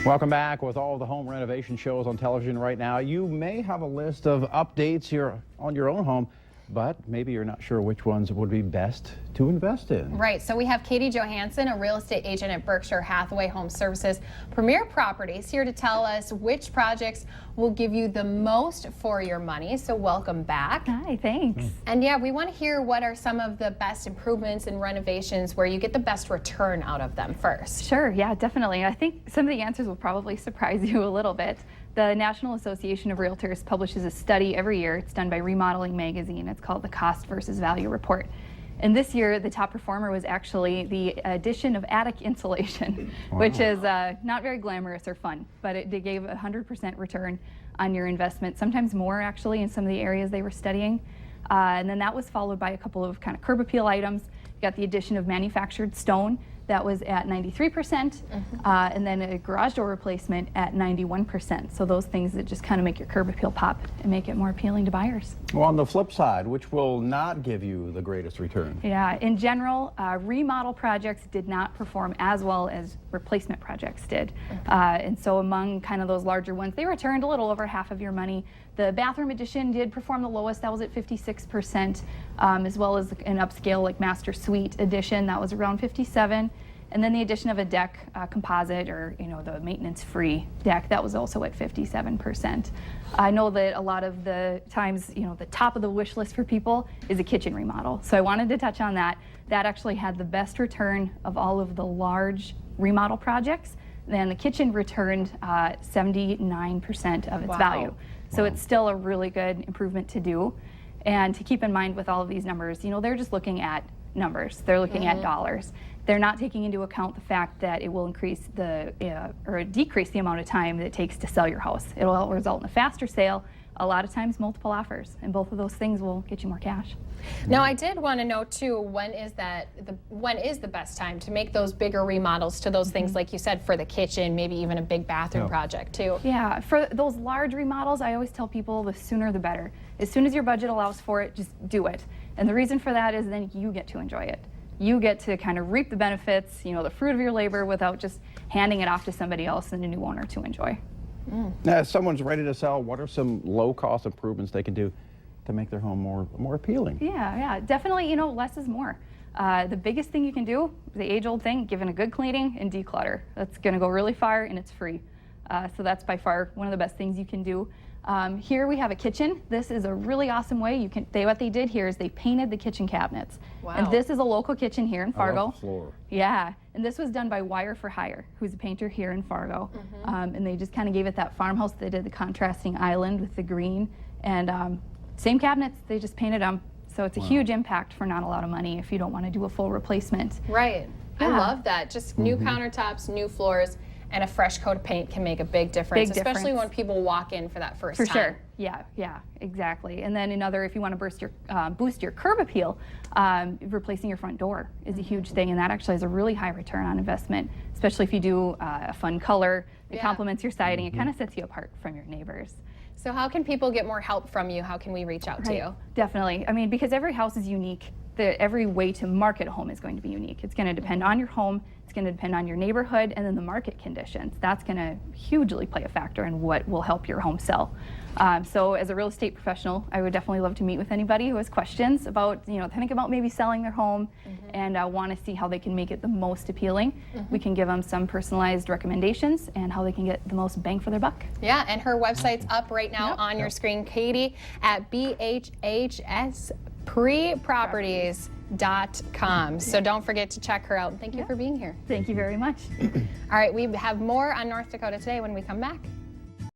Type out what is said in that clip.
Welcome back. With all the home renovation shows on television right now, you may have a list of updates here on your own home, but maybe you're not sure which ones would be best to invest in. Right, so we have Katie Johansen, a real estate agent at Berkshire Hathaway Home Services Premier Properties, here to tell us which projects will give you the most for your money. So welcome back. Hi, thanks. And yeah, we want to hear what are some of the best improvements and renovations where you get the best return out of them first. Sure, yeah, definitely. I think some of the answers will probably surprise you a little bit. The National Association of Realtors publishes a study every year. It's done by Remodeling Magazine. It's called the Cost versus Value Report. And this year, the top performer was actually the addition of attic insulation, which is not very glamorous or fun, but it gave a 100% return on your investment, sometimes more actually in some of the areas they were studying. And then that was followed by a couple of kind of curb appeal items. You got the addition of manufactured stone. That was at 93%, and then a garage door replacement at 91%. So those things that just kind of make your curb appeal pop and make it more appealing to buyers. Well, on the flip side, which will not give you the greatest return? Yeah, in general, remodel projects did not perform as well as replacement projects did. And so among kind of those larger ones, they returned a little over half of your money. The bathroom addition did perform the lowest. That was at 56%, as well as an upscale like master suite addition. That was around 57%. And then the addition of a deck composite, or the maintenance-free deck, that was also at 57%. I know that a lot of the times, the top of the wish list for people is a kitchen remodel. So I wanted to touch on that. That actually had the best return of all of the large remodel projects. Then the kitchen returned 79% of its value. So it's still a really good improvement to do. And to keep in mind with all of these numbers, they're just looking at numbers. They're looking at dollars. They're not taking into account the fact that it will increase or decrease the amount of time that it takes to sell your house. It will result in a faster sale, a lot of times multiple offers, and both of those things will get you more cash. Now, I did want to know too, when is the best time to make those bigger remodels to those things, like you said, for the kitchen, maybe even a big bathroom project too? Yeah, for those large remodels, I always tell people the sooner the better. As soon as your budget allows for it, just do it. And the reason for that is then you get to enjoy it. You get to kind of reap the benefits, the fruit of your labor, without just handing it off to somebody else and a new owner to enjoy. Now, if someone's ready to sell, what are some low-cost improvements they can do to make their home more appealing? Yeah, definitely, less is more. The biggest thing you can do, the age-old thing, give it a good cleaning and declutter. That's going to go really far, and it's free. So that's by far one of the best things you can do. Here we have a kitchen. This is a really awesome way. What they did here is they painted the kitchen cabinets. Wow. And this is a local kitchen here in Fargo. I love the floor. Yeah, and this was done by Wire for Hire, who's a painter here in Fargo. And they just kind of gave it that farmhouse. They did the contrasting island with the green, and same cabinets, they just painted them. So it's a huge impact for not a lot of money if you don't want to do a full replacement. Right. Yeah. I love that. Just new countertops, new floors, and a fresh coat of paint can make a big difference, especially when people walk in for that first time. For sure. Yeah, exactly. And then if you want to boost your curb appeal, replacing your front door is a huge thing, and that actually has a really high return on investment, especially if you do a fun color that complements your siding. It kind of sets you apart from your neighbors. So how can people get more help from you? How can we reach out to you? Definitely. I mean, because every house is unique. Every way to market a home is going to be unique. It's going to depend on your home. It's going to depend on your neighborhood, and then the market conditions. That's going to hugely play a factor in what will help your home sell. So as a real estate professional, I would definitely love to meet with anybody who has questions about, think about maybe selling their home and want to see how they can make it the most appealing. We can give them some personalized recommendations and how they can get the most bang for their buck. Yeah, and her website's up right now on your screen, Katie at bhhspreproperties.com. So don't forget to check her out. Thank you for being here. Thank you very much. All right, we have more on North Dakota Today when we come back.